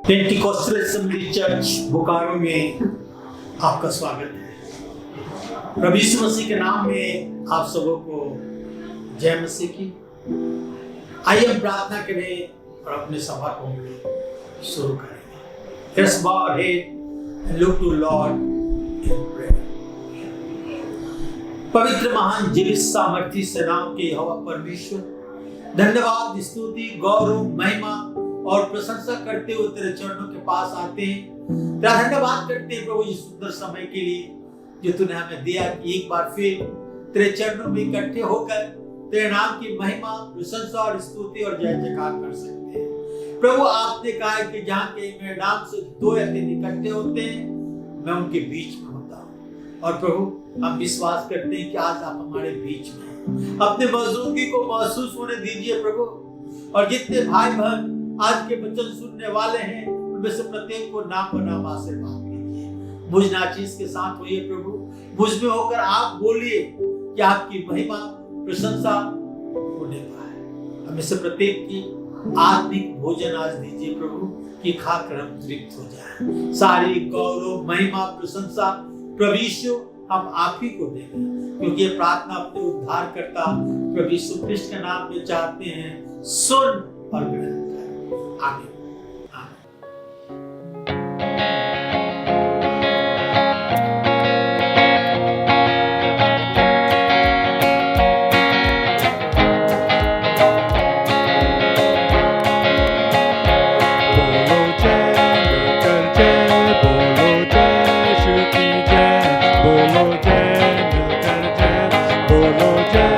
Pentecostal assembly church Bokaro में आपका स्वागत है। प्रभु यीशु मसीह के नाम में आप सबों को जय मसीह की। आइए हम प्रार्थना करें और अपने सभा को शुरू करेंगे। Let's bow our head and look to Lord in prayer। पवित्र महान जीवित सामर्थी सेनाओं के यहोवा परमेश्वर, धन्यवाद, स्तुति, गौरव, महिमा और प्रशंसा करते हुए तेरे चरणों के पास आते हैं। तेरा धन्यवाद करते हैं प्रभु इस सुंदर समय के लिए जो तूने हमें दिया कि एक बार फिर तेरे चरणों में इकट्ठे होकर तेरे नाम की महिमा, प्रशंसा और स्तुति और जय जयकार कर सकते हैं। प्रभु आपने कहा है कि जहाँ के मेरे नाम से दो या तीन इकट्ठे होते हैं मैं उनके बीच में होता हूँ। और प्रभु हम विश्वास करते हैं कि आज आप हमारे बीच में हैं। अपने मौजूदगी को महसूस होने दीजिए प्रभु। और जितने भाई बहन आज के वचन सुनने वाले हैं उनमें से प्रत्येक को नाम पर नाम आशीर्वाद कीजिए। मुझ नाचीज के साथ होइए प्रभु, मुझ में होकर आप बोलिए कि आपकी महिमा, प्रशंसा होने पाए। हमें से प्रत्येक की आत्मिक भोजन आज दीजिए प्रभु कि खाकर हम तृप्त हो जाए। सारी गौरव, महिमा, प्रशंसा प्रभु यीशु हम आप ही को देंगे, क्योंकि ये प्रार्थना अपने उद्धारकर्ता प्रभु यीशु क्रिस्ट के नाम में चाहते हैं। सुन और ग्रहण कर। आमीन। बोलो जय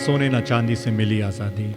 सोने न चांदी से मिली आज़ादी।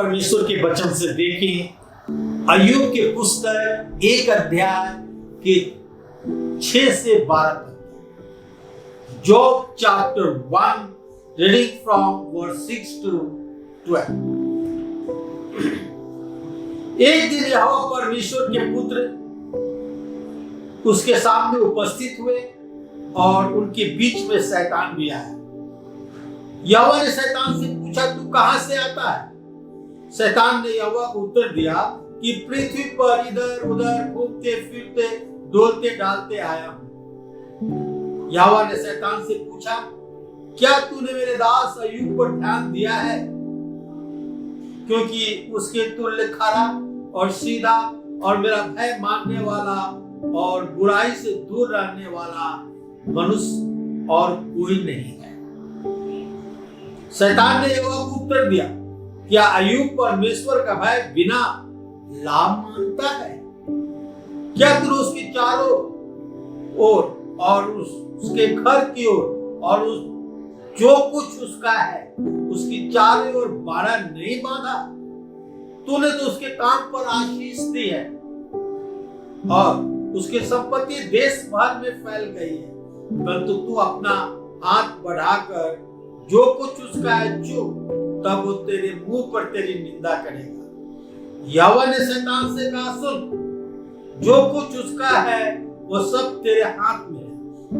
परमेश्वर के वचन से देखें अय्यूब के पुस्तक 1 अध्याय के 6 से 12 तक। Job chapter 1 reading from verse 6 to 12। एक दिन यहोवा परमेश्वर के पुत्र उसके सामने उपस्थित हुए और उनके बीच में शैतान भी आया। यहोवा ने शैतान से पूछा, तू कहां से आता है? शैतान ने यहोवा को उत्तर दिया कि पृथ्वी पर इधर उधर घूमते फिरते डोलते डालते आया हूं। यहोवा ने शैतान से पूछा, क्या तूने मेरे दास अय्यूब पर ध्यान दिया है? क्योंकि उसके तुल्य खरा और सीधा और मेरा भय मानने वाला और बुराई से दूर रहने वाला मनुष्य और कोई नहीं है। शैतान ने यहोवा को उत्तर दिया, क्या अय्यूब परमेश्वर का भय बिना लाभ मानता है? क्या तूने उसके चारों ओर और उसके घर की ओर और उस जो कुछ उसका है उसकी चारों ओर बाड़ा नहीं बांधा? तूने तो उसके काम पर आशीष दी है और उसकी संपत्ति देश भर में फैल गई है, परंतु तू अपना हाथ बढ़ाकर जो कुछ उसका है चुप, तब वो तेरे मुंह पर तेरी निंदा करेगा। यहोवा ने शैतान से कहा, सुन, जो कुछ उसका है वो सब तेरे हाथ में है,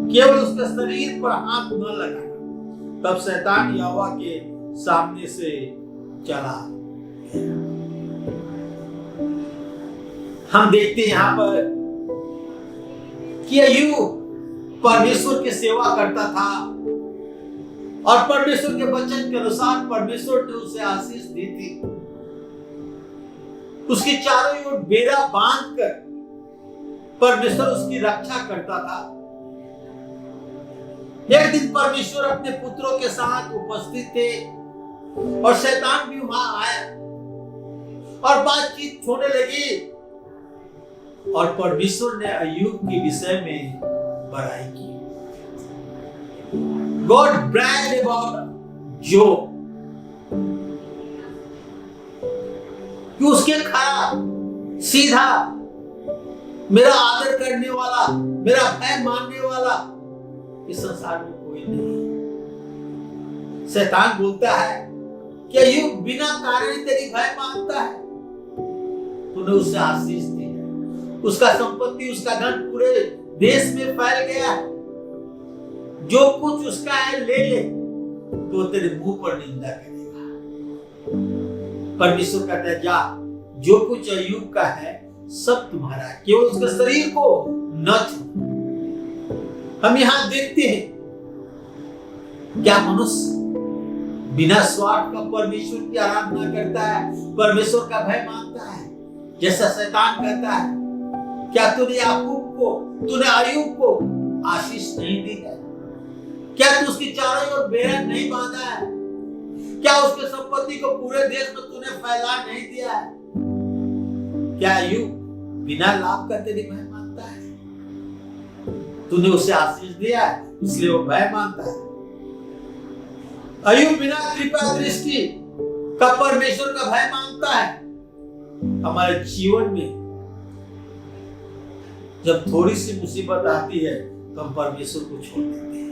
केवल उसके शरीर पर हाथ न लगाना। तब शैतान यहोवा के सामने से चला गया। हम देखते हैं यहाँ पर कि अय्यूब परमेश्वर की सेवा करता था और परमेश्वर के वचन के अनुसार परमेश्वर ने उसे आशीष दी थी। उसकी चारों ओर बेड़ा बांधकर परमेश्वर उसकी रक्षा करता था। एक दिन परमेश्वर अपने पुत्रों के साथ उपस्थित थे और शैतान भी वहां आया और बातचीत होने लगी और परमेश्वर ने अय्यूब के विषय में बड़ाई की। God bragged about Job कि उसके खरा सीधा मेरा आदर करने वाला, मेरा भय मानने वाला इस संसार में कोई नहीं। शैतान बोलता है कि अय्यूब बिना कारण तेरी भय मानता है। तूने उसे आशीष दी है, उसका संपत्ति उसका धन पूरे देश में फैल गया है, जो कुछ उसका है ले ले, तो तेरे मुंह पर निंदा करेगा। परमेश्वर कहता है, जा, जो कुछ अय्यूब का है सब तुम्हारा है, केवल उसके शरीर को न छू। हम यहां देखते हैं क्या मनुष्य बिना स्वार्थ का परमेश्वर की आराधना करता है, परमेश्वर का भय मानता है, जैसा शैतान कहता है। क्या तूने अय्यूब को आशीष नहीं दी है? क्या तू उसकी चारों ओर बेड़ा नहीं बांधा है? क्या उसके संपत्ति को पूरे देश में तूने फैला नहीं दिया है? क्या अय्यूब बिना लाभ का तेरी भय मानता है? तूने उसे आशीष दिया है इसलिए वो भय मानता है। अय्यूब बिना कृपा दृष्टि का परमेश्वर का भय मानता है। हमारे जीवन में जब थोड़ी सी मुसीबत आती है तो हम परमेश्वर को छोड़ देते हैं।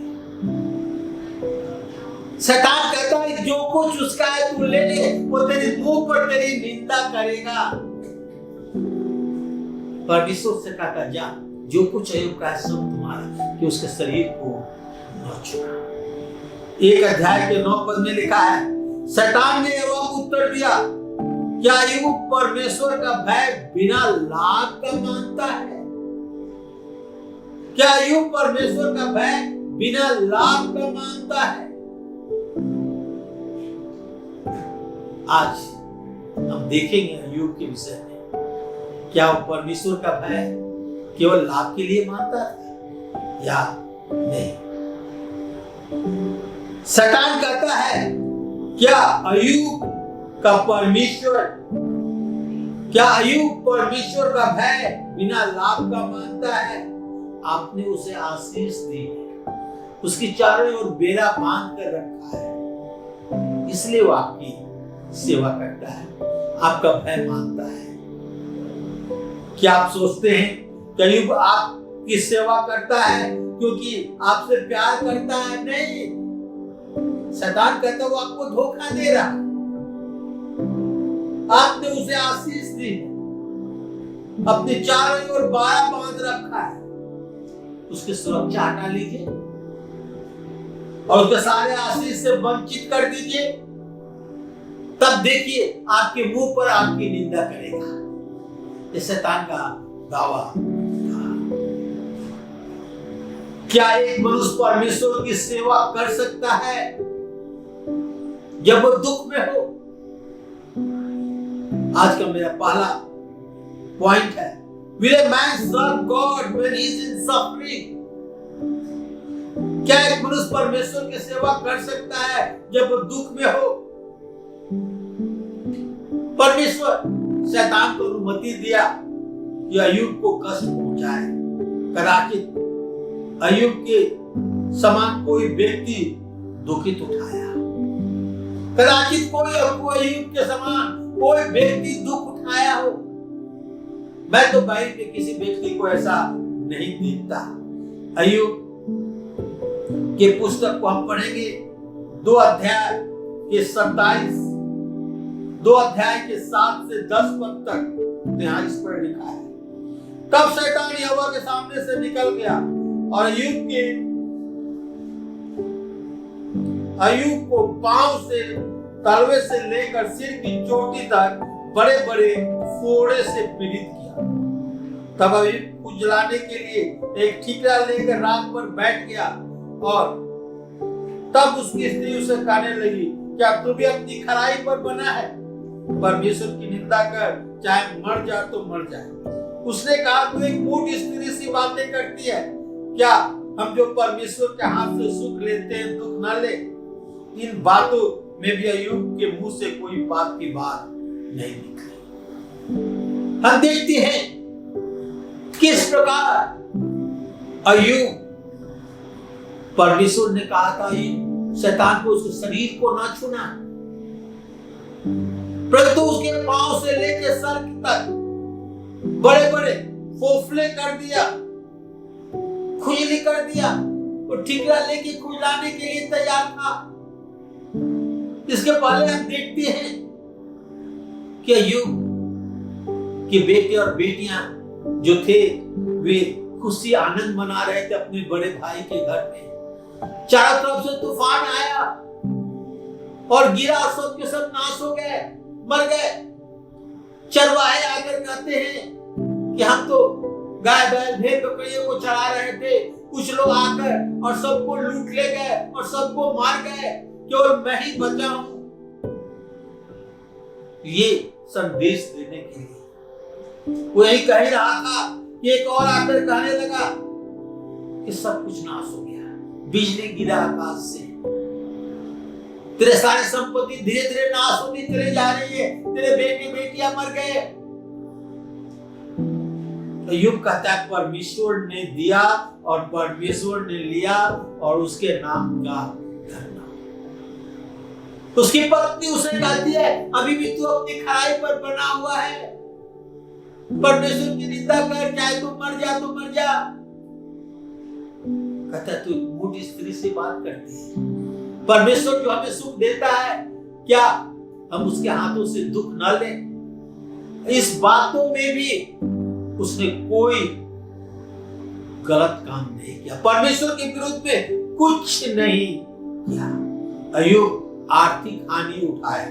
शैतान कहता है जो कुछ उसका है तू ले ले, वो तेरे मुंह पर तेरी निंदा करेगा। परमेश्वर से कहता, जा, जो कुछ अय्यूब का है सब तुम्हारा, कि उसके शरीर को न छूना। 1 अध्याय के 9 पद में लिखा है, शैतान ने यहोवा को उत्तर दिया, क्या अय्यूब परमेश्वर का भय बिना लाभ का मानता है? क्या अय्यूब परमेश्वर का भय बिना लाभ का मानता है? आज हम देखेंगे अय्यूब के विषय में, क्या वो परमेश्वर का भय केवल लाभ के लिए मानता है या नहीं। शैतान कहता है, क्या अय्यूब परमेश्वर का भय बिना लाभ का मानता है? आपने उसे आशीष दी है, उसकी चारों ओर बेड़ा बांध कर रखा है, इसलिए वो आपकी सेवा करता है, आपका भय मानता है। क्या आप सोचते हैं कि अय्यूब आपकी सेवा करता है क्योंकि आपसे प्यार करता है? नहीं, शैतान कहता है वो आपको धोखा दे रहा है। आपने उसे आशीष दी, अपने चारों ओर बाड़ा बांध रखा है, उसकी सुरक्षा हटा लीजिए और उसके सारे आशीष से वंचित कर दीजिए, तब देखिए आपके मुंह पर आपकी निंदा करेगा। ये शैतान का दावा था। क्या एक मनुष्य परमेश्वर की सेवा कर सकता है जब वो दुख में हो? आज का मेरा पहला पॉइंट है, will a man serve God when he is in suffering? क्या एक मनुष्य परमेश्वर की सेवा कर सकता है जब वो दुख में हो? परमेश्वर शैतान को अनुमति दिया कि अय्यूब को कष्ट पहुंचाए। कदाचित अय्यूब के समान कोई व्यक्ति दुखित उठाया, कदाचित कोई अय्यूब के समान कोई व्यक्ति दुख उठाया हो। मैं तो बाइबल में किसी व्यक्ति को ऐसा नहीं देखता। अय्यूब के पुस्तक को हम पढ़ेंगे 2 अध्याय के 27, 2 अध्याय के 7 से 10 पद तक यहाँ इस पर लिखा है। तब शैतान यहोवा के सामने से निकल गया और अय्यूब को पांव से तलवे से लेकर सिर की चोटी तक बड़े बड़े फोड़े से पीड़ित किया। तब अय्यूब खुजलाने के लिए एक ठीकरा लेकर राख पर बैठ गया और तब उसकी स्त्री उसे कहने लगी, क्या तू भी अपनी खराई पर बना है? परमेश्वर की निंदा कर, चाहे मर जा तो मर जाए। उसने कहा, तू एक मूढ़ स्त्री सी बातें करती है। क्या हम जो परमेश्वर के हाथ से सुख लेते हैं दुख न ले? इन बातों में भी अय्यूब के मुंह से कोई बात की बात नहीं निकली। हम देखते हैं किस प्रकार अय्यूब, परमेश्वर ने कहा था शैतान को उसके शरीर को ना छूना, परंतु उसके पांव से लेकर सर तक बड़े बड़े फोफले कर दिया, खुजली कर दिया और ठीकरा लेके खुजलाने के लिए तैयार था। इसके पहले हम देखते हैं कि अय्यूब के बेटे और बेटियां जो थे वे खुशी आनंद मना रहे थे अपने बड़े भाई के घर में। चारों तरफ से तूफान आया और गिरा, सब के सब नाश हो गए, मर गए। चरवाहे आकर कहते हैं कि हम तो गाय बैल भेड़ बकरियों को चरा रहे थे, कुछ लोग आकर और सबको लूट ले गए और सबको मार गए, केवल मैं ही बचा हूं। ये संदेश देने के लिए वो यही कह रहा था कि एक और आकर कहने लगा कि सब कुछ नाश हो गया, बिजली गिरा आकाश से, तेरे सारे संपत्ति धीरे धीरे नाश होती चली जा रही है, तेरे बेटे बेटियां मर गए। अय्यूब कहता है परमेश्वर ने दिया और परमेश्वर ने लिया और उसके नाम का धन्यवाद। उसकी पत्नी उसे कहती है, अभी भी तू अपनी खराई पर बना हुआ है, परमेश्वर की निंदा कर, चाहे तू मर जा तो मर जा। कहता तू मूढ़ स्त्री से बात करती है। परमेश्वर जो हमें सुख देता है, क्या हम उसके हाथों से दुख न लें? इस बातों में भी उसने कोई गलत काम नहीं किया, परमेश्वर के विरुद्ध में कुछ नहीं किया। अय्यूब आर्थिक हानि उठाया,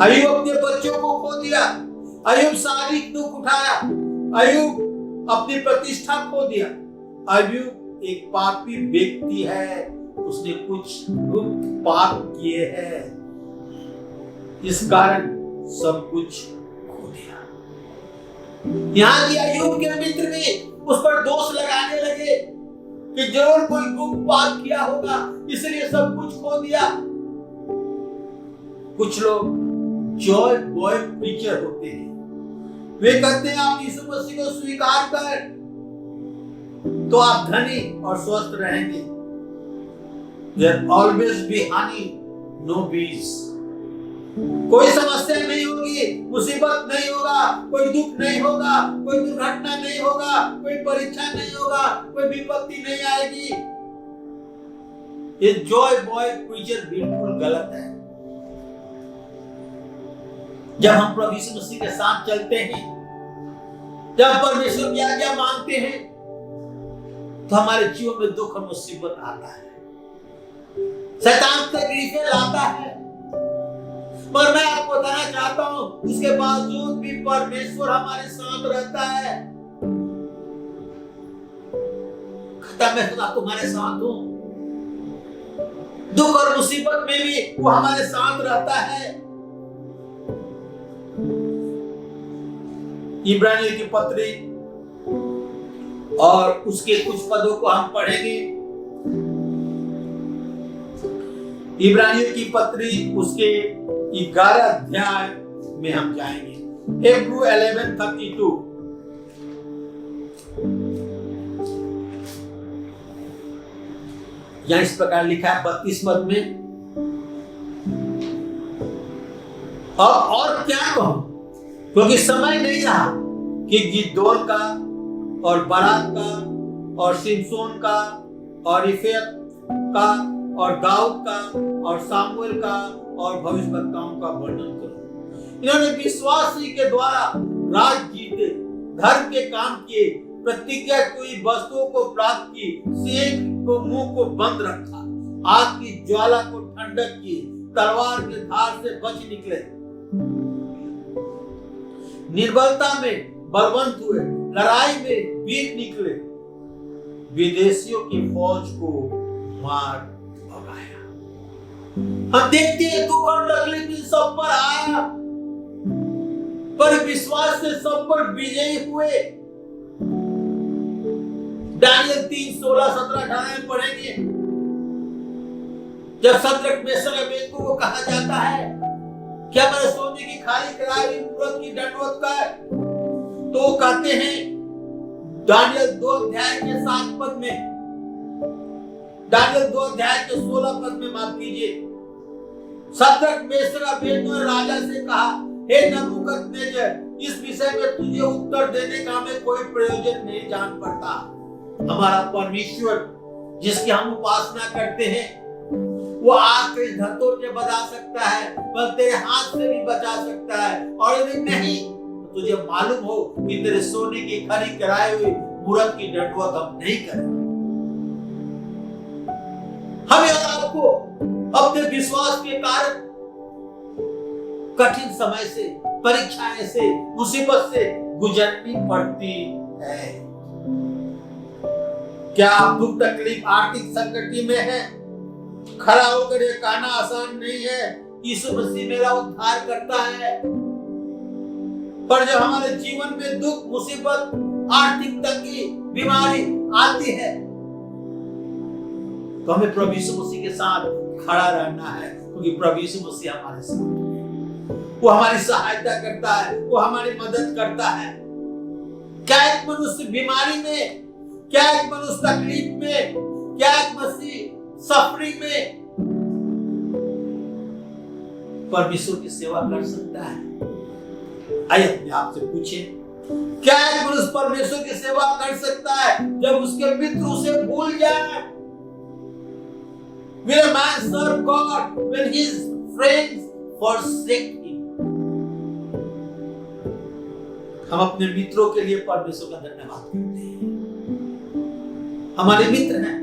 अय्यूब अपने बच्चों को खो दिया, अय्यूब शारीरिक दुख उठाया, अय्यूब अपनी प्रतिष्ठा खो दिया। अय्यूब एक पापी व्यक्ति है, उसने कुछ गुप्त पाप किए हैं, इस कारण सब कुछ खो दिया। यहाँ की अय्यूब के मित्र भी उस पर दोष लगाने लगे कि जरूर कोई गुप्त पाप किया होगा, इसलिए सब कुछ खो दिया। कुछ लोग जॉय बॉय प्रीचर होते हैं, वे कहते हैं आप यीशु मसीह को स्वीकार कर तो आप धनी और स्वस्थ रहेंगे। There always be honey, no bees. कोई समस्या नहीं होगी, मुसीबत नहीं होगा, कोई दुख नहीं होगा, कोई दुर्घटना नहीं होगा, कोई परीक्षा नहीं होगा, कोई विपत्ति नहीं आएगी। ये जॉय बॉय प्रीचर बिल्कुल गलत है। जब हम प्रभु यीशु मसीह के साथ चलते हैं, जब परमेश्वर की आज्ञा मानते हैं, तो हमारे जीवन में दुख और मुसीबत आता है, शैतान तकलीफें लाता है। पर मैं आपको बताना चाहता हूं, उसके बावजूद भी परमेश्वर हमारे साथ रहता है। कहता मैं खुदा तुम्हारे साथ हूं, दुख और मुसीबत में भी वो हमारे साथ रहता है। इब्रानियों की पत्री और उसके कुछ पदों को हम पढ़ेंगे। इब्रानियों की पत्री उसके 11 अध्याय में हम जाएंगे। Hebrew 11:32। यहां इस प्रकार लिखा है 32 पद में, और क्या कहूं, क्योंकि समय नहीं रहा कि गिदोन का और बाराक का और सिमसोन का और इफेत का और दाऊद का और सामुएल का और भविष्यवक्ताओं का वर्णन करो। इन्होंने विश्वास ही के द्वारा राज जीते, धर्म के काम किए, प्रतिज्ञा की वस्तुओं को प्राप्त की, शेख को मुंह को बंद रखा, आग की ज्वाला को ठंडक की, तलवार के धार से बच निकले, निर्बलता में बलवंत हुए, लड़ाई में वीर निकले, विदेशियों की फौज को मार भगाया। हम देखते हैं दुख और तकलीफ सब पर आया, पर विश्वास से सब पर विजयी हुए। दानियल 3:16-17-18 में पढ़ेंगे, जब शद्रक मेशक अबेदनगो को कहा जाता है क्या मैंने सोने की खाली कराई हुई मूरत की दंडवत का है, तो वो कहते हैं दानियल 2 अध्याय के 7 पद में, दानियल 2 अध्याय के 16 पद में, माफ कीजिए, शद्रक मेशक अबेदनगो ने राजा से कहा, हे नबूकदनेस्सर, इस विषय में तुझे उत्तर देने का हमें कोई प्रयोजन नहीं जान पड़ता। हमारा परमेश्वर जिसकी हम उपासना करते हैं, वो आग के धतोर के बचा सकता है, पर तेरे हाथ से भी बचा सकता है। और यदि नहीं तो तुझे मालूम हो कि तेरे सोने की खरी कराई हुई मूरत की दंडवत हम नहीं करेंगे। हम यार आपको अपने विश्वास के कारण कठिन समय से, परीक्षाएं से, मुसीबत से गुजरनी पड़ती है। क्या आप दुख तकलीफ आर्थिक संकट में है? खड़ा होकर ये कहना आसान नहीं है, यीशु मसीह मेरा उद्धार करता है। पर जब हमारे जीवन में दुख, मुसीबत, आर्थिक तंगी, बीमारी आती है, तो हमें प्रभु यीशु मसीह के साथ खड़ा रहना है, क्योंकि प्रभु यीशु मसीह हमारे साथ, वो हमारी सहायता करता है, वो हमारी मदद करता है। क्या एक मनुष्य बीमारी में, क्या एक मनुष्य तकलीफ में, क्या एक मसीह सफरिंग में परमेश्वर की सेवा कर सकता है? आइए अपने आप से पूछें, क्या एक मनुष्य परमेश्वर की सेवा कर सकता है जब उसके मित्र उसे भूल जाए? Will a man serve God when his friends forsake him? हम अपने मित्रों के लिए परमेश्वर का धन्यवाद करते हैं। हमारे मित्र हैं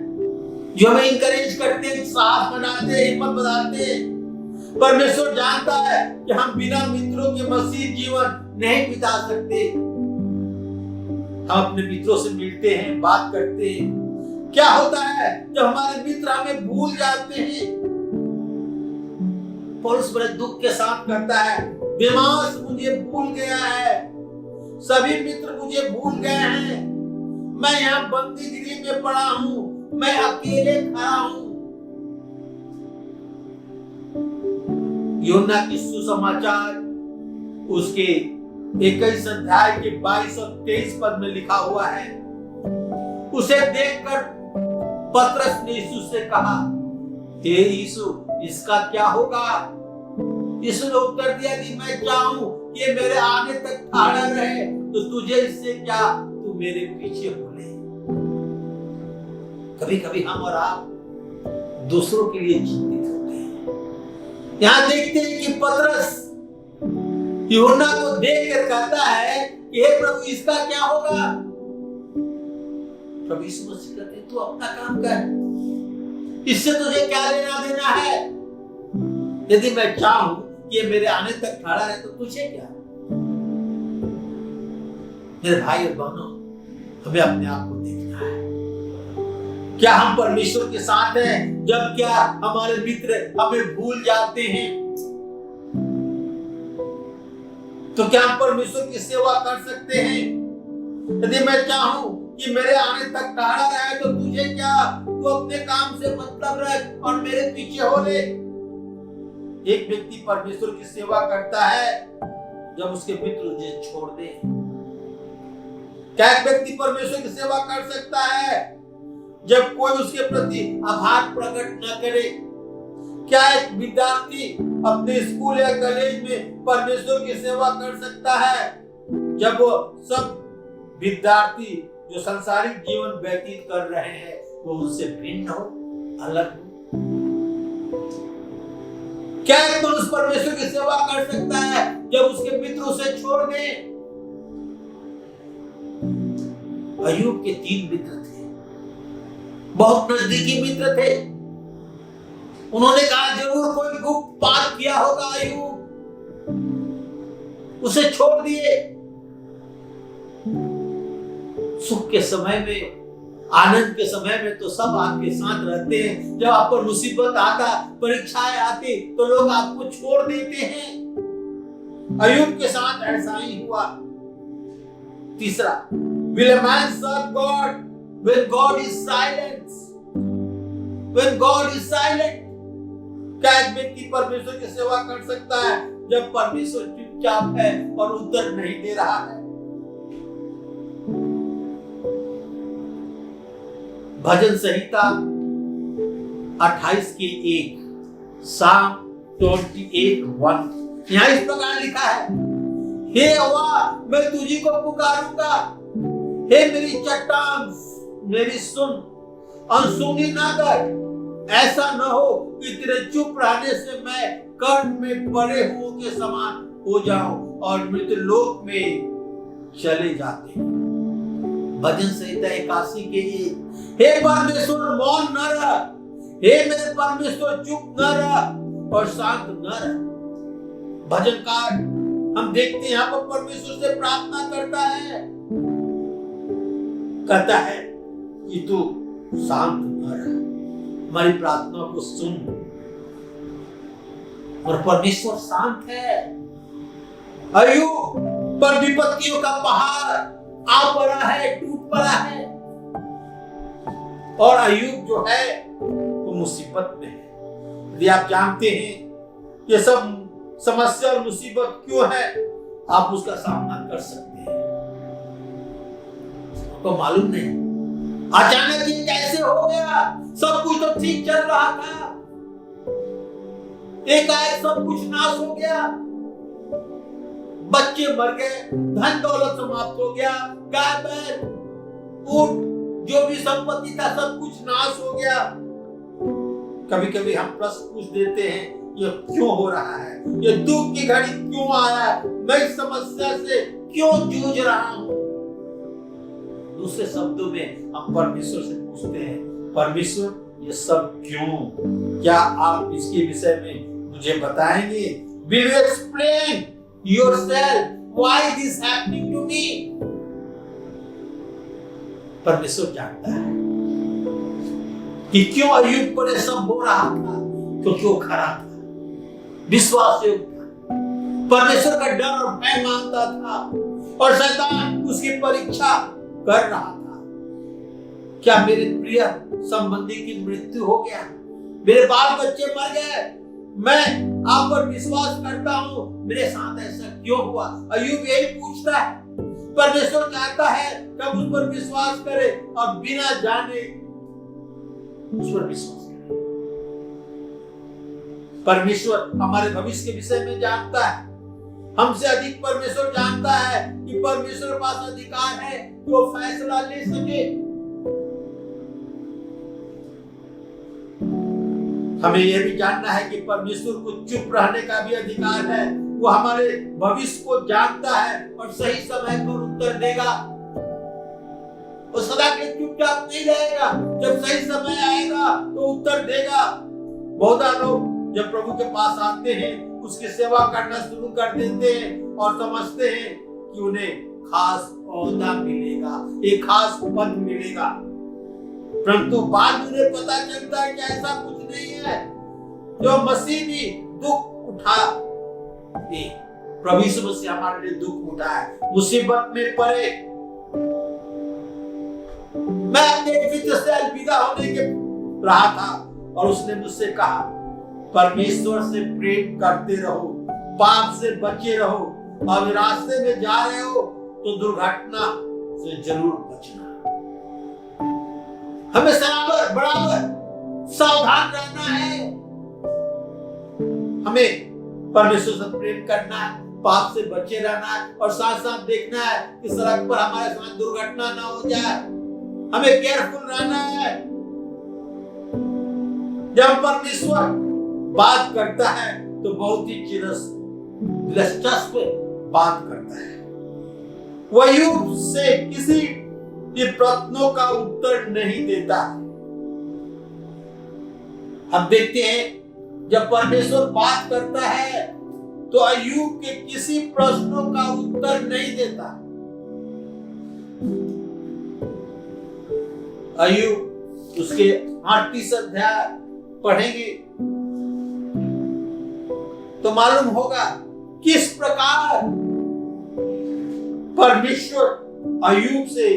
जो हमें इंकरेज करते हैं, साथ बनाते हैं, हिम्मत बनाते हैं। परमेश्वर जानता है कि हम बिना मित्रों के मसीह जीवन नहीं बिता सकते। हम अपने मित्रों से मिलते हैं, बात करते हैं। क्या होता है जब हमारे मित्र हमें भूल जाते हैं? पौलुस बड़े दुख के साथ कहता है, देमास मुझे भूल गया है, सभी मित्र मुझे भूल गए हैं, मैं यहाँ बंदीगिरी में पड़ा हूँ, मैं अकेले खड़ा हूं। यूहन्ना की सुसमाचार उसके 21 अध्याय के 22 और 23 पद में लिखा हुआ है, उसे देखकर पतरस ने यीशु से कहा, हे यीशु, इसका क्या होगा? यीशु ने उत्तर दिया, यदि मैं चाहूं कि ये मेरे आने तक खड़ा रहे तो तुझे इससे क्या, तू मेरे पीछे हो ले। कभी कभी हम और आप दूसरों के लिए चिंतित होते हैं। यहां देखते हैं कि पतरस यूहन्ना को देखकर कहता है कि हे प्रभु, इसका क्या होगा? प्रभु यीशु मसीह कहते हैं, तू अपना काम कर, इससे तुझे क्या लेना देना है? यदि मैं चाहूं कि ये मेरे आने तक खड़ा है तो तुझे क्या? मेरे भाई और बहनों, हमें अपने आप को देखना है। क्या हम परमेश्वर के साथ हैं जब क्या हमारे मित्र हमें भूल जाते हैं? तो क्या हम परमेश्वर की सेवा कर सकते हैं? यदि मैं चाहूं कि मेरे आने तक खड़ा रहे तो तुझे क्या, तू अपने काम से मतलब रख और मेरे पीछे हो ले। एक व्यक्ति परमेश्वर की सेवा करता है जब उसके मित्र उसे छोड़ दे। क्या एक व्यक्ति परमेश्वर की सेवा कर सकता है जब कोई उसके प्रति आभार प्रकट न करे? क्या एक विद्यार्थी अपने स्कूल या कॉलेज में परमेश्वर की सेवा कर सकता है जब वो सब विद्यार्थी जो सांसारिक जीवन व्यतीत कर रहे हैं वो उनसे भिन्न हो, अलग हो? क्या एक मनुष्य परमेश्वर की सेवा कर सकता है जब उसके मित्र उसे छोड़ दें? अय्यूब के 3 मित्र थे, बहुत नजदीकी मित्र थे। उन्होंने कहा जरूर कोई गुप्त बात किया होगा अय्यूब, उसे छोड़ दिए। सुख के समय में, आनंद के समय में तो सब आपके साथ रहते हैं, जब आप पर मुसीबत आता, परीक्षाएं आती तो लोग आपको छोड़ देते हैं। अय्यूब के साथ ऐसा ही हुआ। तीसरा, will a man serve God when God is silent? When God is silent? क्या एक व्यक्ति परमेश्वर की सेवा कर सकता है जब परमेश्वर चुपचाप है और उत्तर नहीं दे रहा है? भजन संहिता 28 के 1, Psalm 28:1 यहाँ इस प्रकार लिखा है, हे यहोवा, मैं तुझी को पुकारूंगा, हे मेरी चट्टान, मेरी सुन, अनसुनी ना कर। ऐसा न हो कि तेरे चुप रहने से मैं कर्ण में पड़े हुओं के समान हो जाऊं और मृत्यु लोक में चले जाते हैं। भजन संहिता 81 के 1, हे परमेश्वर मौन न रह, हे मेरे परमेश्वर चुप न रह और शांत न रह। भजनकार हम देखते हैं यहाँ पर परमेश्वर से प्रार्थना करता है, कहता है कि तू शांत न रह, हमारी प्रार्थना को सुन। और परमेश्वर शांत है। अय्यूब पर विपत्तियों का पहाड़ आ पड़ा है, टूट पड़ा है, और अय्यूब जो है वो मुसीबत में है। यदि आप जानते हैं ये सब समस्या और मुसीबत क्यों है, आप उसका सामना कर सकते हैं। आपको मालूम नहीं अचानक ये कैसे हो गया? सब कुछ तो ठीक चल रहा था, एकाएक सब कुछ नाश हो गया। बच्चे मर गए, धन दौलत समाप्त हो गया, गाय बैल ऊंट जो भी संपत्ति था सब कुछ नाश हो गया। कभी कभी हम प्रश्न पूछ देते हैं, ये क्यों हो रहा है? ये दुख की घड़ी क्यों आया? मैं इस समस्या से क्यों जूझ रहा हूं? दूसरे शब्दों में हम परमेश्वर से पूछते हैं, परमेश्वर ये सब क्यों? क्या आप इसके विषय में मुझे बताएंगे? Will you explain yourself why this happening to me? परमेश्वर जानता है कि क्यों अय्यूब पर सब हो रहा था, क्योंकि वो खरा था, विश्वास योग्य था, परमेश्वर का डर और भय मानता था, और शैतान उसकी परीक्षा कर रहा था। क्या मेरे प्रिय संबंधी की मृत्यु हो गया? मेरे बाल बच्चे मर गए? मैं आप पर विश्वास करता हूं, मेरे साथ ऐसा क्यों हुआ? अय्यूब यही पूछता है। परमेश्वर चाहता है कि हम उस पर विश्वास करें और बिना जाने उस पर विश्वास करें। परमेश्वर हमारे भविष्य के विषय में जानता है। हमसे अधिक परमेश्वर जानता है कि परमेश्वर के पास अधिकार है कि वो फैसला ले सके। हमें यह भी जानना है कि परमेश्वर को चुप रहने का भी अधिकार है। वो हमारे भविष्य को जानता है और सही समय पर उत्तर देगा। वो सदा के चुपचाप नहीं रहेगा, जब सही समय आएगा तो उत्तर देगा। बहुत लोग जब प्रभु के पास आते हैं, उसकी सेवा करना शुरू कर देते हैं और समझते हैं कि उन्हें खास ओहदा मिलेगा, एक खास पद मिलेगा, परंतु बाद में उन्हें पता चलता है कि ऐसा कुछ नहीं है। जो मसीह भी दुख उठा, प्रभु यीशु मसीह हमारे लिए दुख उठाए, मुसीबत में पड़े। मैं अपने पिता से अलविदा होने के रहा था और उसने मुझसे कहा, परमेश्वर से प्रेम करते रहो, पाप से बचे रहो, और रास्ते में जा रहे हो तो दुर्घटना से जरूर बचना। हमें बराबर सावधान रहना है। हमें परमेश्वर से प्रेम करना है, पाप से बचे रहना है और साथ साथ देखना है कि सड़क पर हमारे साथ दुर्घटना ना हो जाए। हमें केयरफुल रहना है। जब परमेश्वर बात करता है तो बहुत ही दिलचस्प बात करता है। वो अय्यूब से किसी भी प्रश्नों का उत्तर नहीं देता। हम देखते हैं जब परमेश्वर बात करता है तो अय्यूब के किसी प्रश्नों का उत्तर नहीं देता। अय्यूब उसके 38 अध्याय पढ़ेंगे तो मालूम होगा किस प्रकार परमेश्वर अय्यूब से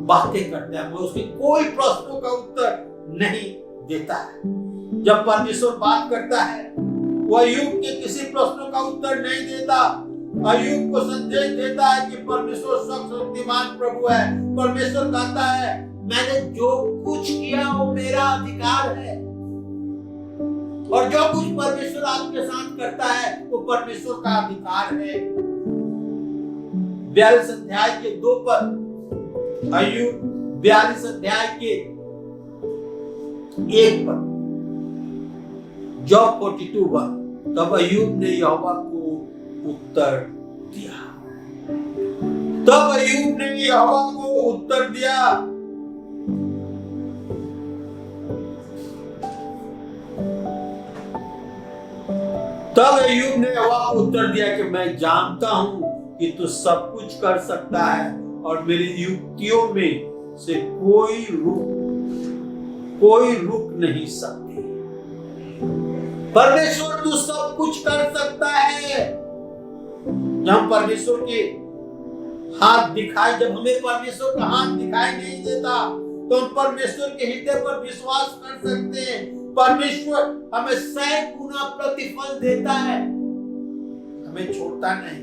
बातें करता है। वो उसके कोई प्रश्नों का उत्तर नहीं देता है। जब परमेश्वर बात करता है वो अय्यूब के किसी प्रश्नों का उत्तर नहीं देता। अय्यूब को संदेश देता है कि परमेश्वर सर्वशक्तिमान प्रभु है। परमेश्वर कहता है, मैंने जो कुछ किया वो मेरा अधिकार है, और जो कुछ परमेश्वर आपके साथ करता है वो परमेश्वर का अधिकार है। 42 अध्याय के 2 पर, अय्यूब 42 अध्याय के 1 पर, जॉब 42:1, तब अय्यूब ने यहोवा को उत्तर दिया। तब अय्यूब ने यहोवा को उत्तर दिया। तब अय्यूब ने यहोवा को उत्तर दिया कि मैं जानता हूं कि तू सब कुछ कर सकता है और मेरी युक्तियों में से कोई रुक नहीं सकती। परमेश्वर तू सब कुछ कर सकता है। जब परमेश्वर के हाथ दिखाई, जब हमें परमेश्वर का हाथ दिखाई नहीं देता तो हम परमेश्वर के हृदय पर विश्वास कर सकते हैं। परमेश्वर हमें 100 गुना प्रतिफल देता है, हमें छोड़ता नहीं।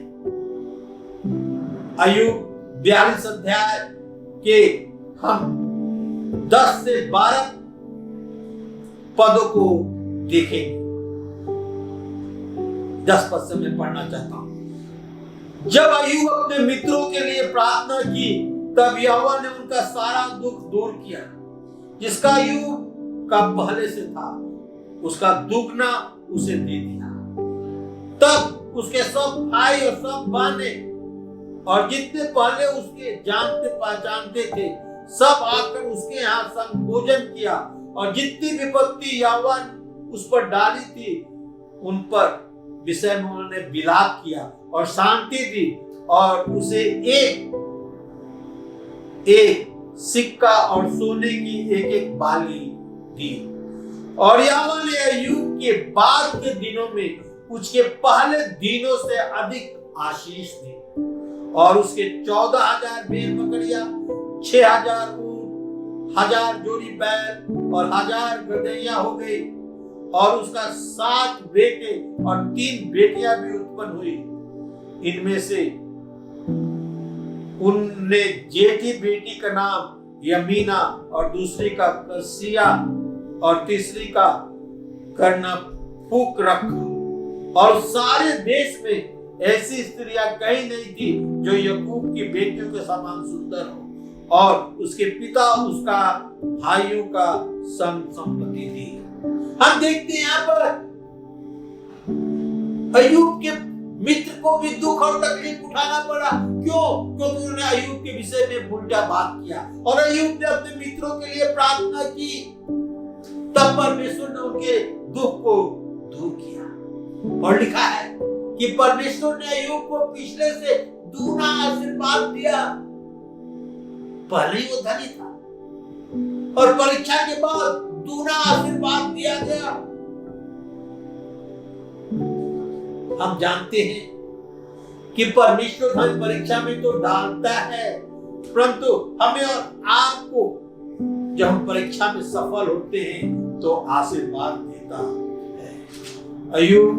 अय्यूब 42 अध्याय के हम 10 से 12 पदों को देखेंगे। 10 पद से मैं पढ़ना चाहता हूं। जब अय्यूब अपने मित्रों के लिए प्रार्थना की तब यहोवा ने उनका सारा दुख दूर किया, जिसका अय्यूब का पहले से था उसका दुगना उसे दे दिया। तब उसके सब भाई और सब बहनें और जितने पहले उसके जानते पहचानते थे सब आकर उसके यहाँ संग भोजन किया, और जितनी विपत्ति यहोवा उस पर डाली थी उन पर विषय में उन्होंने विलाप किया और शांति दी, और उसे एक सिक्का और सोने की एक बाली दी। और यहोवा ने अय्यूब के बाद के दिनों में उसके पहले दिनों से अधिक आशीष दी, और उसके 14,000 भेड़ बकरियां, 6,000 ऊंट, 1,000 जोड़ी बैल और 1,000 गदहियां हो गई। और उसका 7 बेटे और 3 बेटियां भी उत्पन्न हुई। इनमें से उनने जेठी बेटी का नाम यमीना और दूसरी का कसिया और तीसरी का फूंक रखा और सारे देश में ऐसी स्त्रियां कहीं नहीं थी जो याकूब की बेटियों के समान सुंदर हो और उसके पिता उसका भाइयों का संग संपत्ति थी। हम देखते हैं यहाँ पर अय्यूब के मित्र को भी दुख और तकलीफ उठाना पड़ा। क्यों? क्योंकि उन्होंने अय्यूब के विषय में उल्टा बात किया और अय्यूब ने अपने मित्रों के लिए प्रार्थना की, तब परमेश्वर ने उनके दुख को दूर किया। और लिखा है कि परमेश्वर ने अय्यूब को पिछले से दूना आशीर्वाद दिया। पहले ही वो धनी था और परीक्षा के बाद दूना आशीर्वाद दिया गया। हम जानते हैं कि परमेश्वर हमें परीक्षा में तो डालता है, परंतु हमें और आपको जब हम परीक्षा में सफल होते हैं तो आशीर्वाद देता है। अय्यूब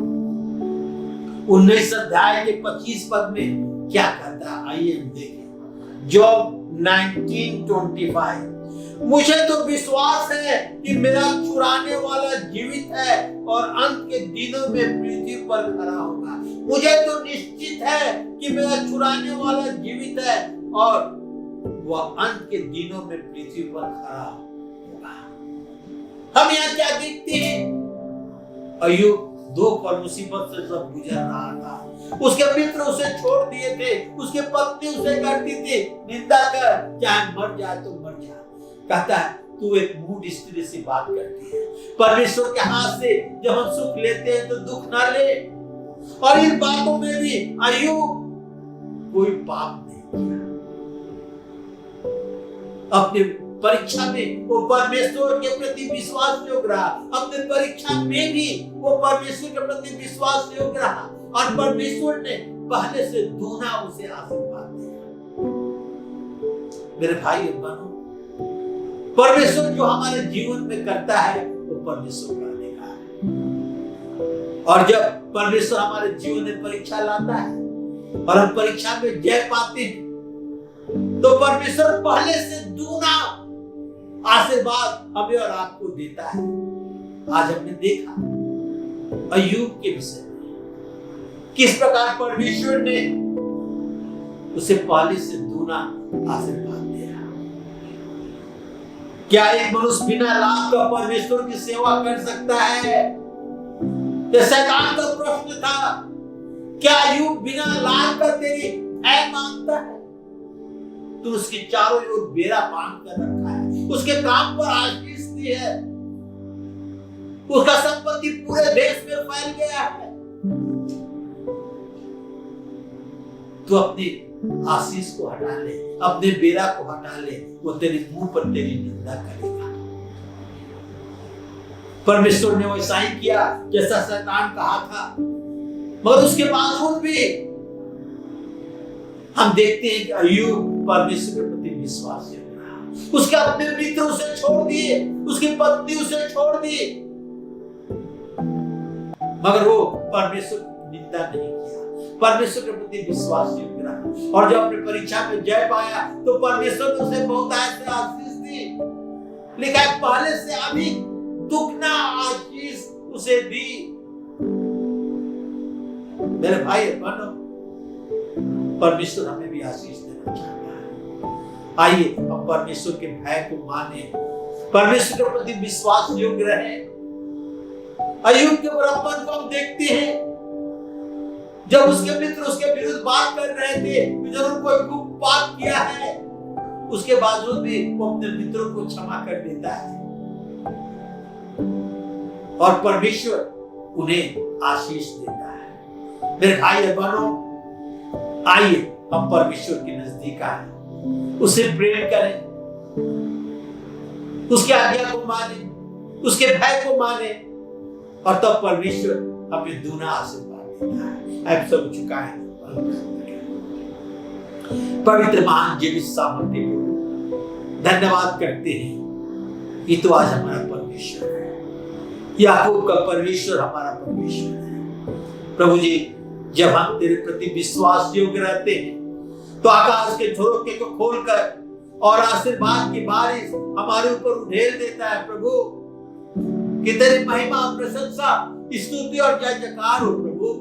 19 अध्याय के 25 पद में क्या कहता है, आइए हम देखें। जॉब 19:25, मुझे तो विश्वास है कि मेरा छुड़ाने वाला जीवित है और अंत के दिनों में पृथ्वी पर खड़ा होगा। मुझे तो निश्चित है कि मेरा छुड़ाने वाला जीवित है और वह अंत के दिनों में पृथ्वी पर खड़ा होगा। हम यहाँ क्या देखते हैं? अय्यूब दुख और मुसीबत से सब गुजर रहा था। उसके मित्र उसे छोड़ दिए थे, उसके पत्नी उसे करती थी निंदा कर, चाहे मर जाए तो मर जा। कहता है तू एक मूढ़ स्त्री से बात करती है। परमेश्वर के हाथ से जब हम सुख लेते हैं तो दुख ना ले। और इन बातों में भी अय्यूब कोई पाप नहीं किया। अपने परीक्षा में वो परमेश्वर के प्रति विश्वास योग्य रहा। अपने परीक्षा में भी वो परमेश्वर के प्रति विश्वास योग्य रहा और परमेश्वर ने पहले से दूना उसे आशीर्वाद दिया। मेरे भाई और बहनों, परमेश्वर जो हमारे जीवन में करता है वो परमेश्वर करने का है। और जब परमेश्वर हमारे जीवन में परीक्षा लाता है और हम परीक्षा में जय पाते हैं तो परमेश्वर पहले से दूना आशीर्वाद हमें और आपको देता है। आज हमने देखा अय्यूब के विषय में किस प्रकार परमेश्वर ने उसे पहले से दूना आशीर्वाद दिया। क्या एक मनुष्य बिना लाभ का परमेश्वर की सेवा कर सकता है? यह शैतान का प्रश्न था। क्या अय्यूब बिना लाभ का तेरी भय मांगता है? तू उसके चारों ओर बेड़ा बांध कर रखा है, उसके काम पर आशीष दी है, उसका संपत्ति पूरे देश में फैल गया है। तू अपनी आशीष को हटा ले, अपने बेड़ा को हटा ले, वो तेरे मुंह पर तेरी निंदा करेगा। परमेश्वर ने वैसा ही किया जैसा शैतान कहा था, मगर उसके बावजूद भी हम देखते हैं कि अय्यूब परमेश्वर के प्रति विश्वास रहा। उसके अपने मित्र उसे छोड़ दिए, उसकी पत्नी उसे छोड़ दी, मगर वो परमेश्वर की निंदा नहीं किया, परमेश्वर के प्रति विश्वास रहा। और जब अपनी परीक्षा में जय पाया तो परमेश्वर ने उसे बहुत ऐसे आशीष दी। लिखा है पहले से अभी दुगना आशीष उसे दी। मेरे भाई बहनों, परमेश्वर हमें भी आशीष देना चाहता है। आइए हम परमेश्वर के भय को माने, परमेश्वर के प्रति विश्वास योग्य रहे। अय्यूब के बड़प्पन को हम देखते हैं। जब उसके मित्र उसके विरुद्ध बात कर रहे थे, जरूर कोई गुप्त बात किया है, उसके बावजूद भी वो अपने मित्रों को क्षमा कर देता है और परमेश्वर उन्हें आशीष देता है। मेरे भाई और बहनों, आइए हम परमेश्वर के नजदीक आए, उसे प्रेम करें, उसकी आज्ञा को माने, उसके भय को माने और तब परमेश्वर हमें दूना आशीर्वाद देता है। अब सब झुकाएं, पवित्र महान जीवित सामर्थ्य को धन्यवाद करते हैं कि तो आज हमारा परमेश्वर है, याकूब का परमेश्वर हमारा परमेश्वर है। प्रभु जी, जब हम तेरे प्रति विश्वास योग्य रहते हैं तो आकाश के झरोखे को खोलकर और आशीर्वाद की बारिश हमारे ऊपर उड़ेल देता है। प्रभु कि तेरी महिमा प्रशंसा स्तुति और जय जयकार हो प्रभु।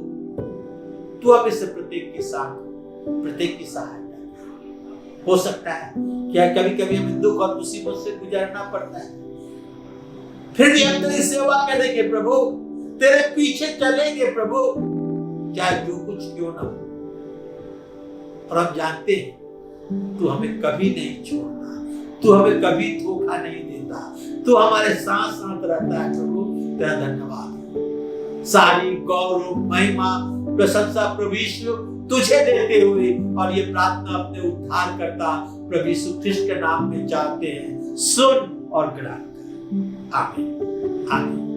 तू अब इस प्रत्येक के साथ, प्रत्येक की सहायता। हो सकता है क्या कभी कभी हमें दुख और मुसीबत से गुजरना पड़ता है, फिर भी हम तेरी सेवा करेंगे प्रभु, तेरे पीछे चलेंगे प्रभु, चाहे जो कुछ क्यों ना हो। और हम जानते हैं तू हमें कभी नहीं छोड़ता, तू हमें कभी धोखा नहीं देता, तू हमारे साथ साथ रहता है प्रभु। तेरा धन्यवाद। सारी गौरव महिमा प्रशंसा प्रभु यीशु तुझे देते हुए और ये प्रार्थना अपने उद्धार करता प्रभु यीशु ख्रिस्ट के नाम में चाहते हैं, सुन और ग्रहण कर। आमीन आमीन।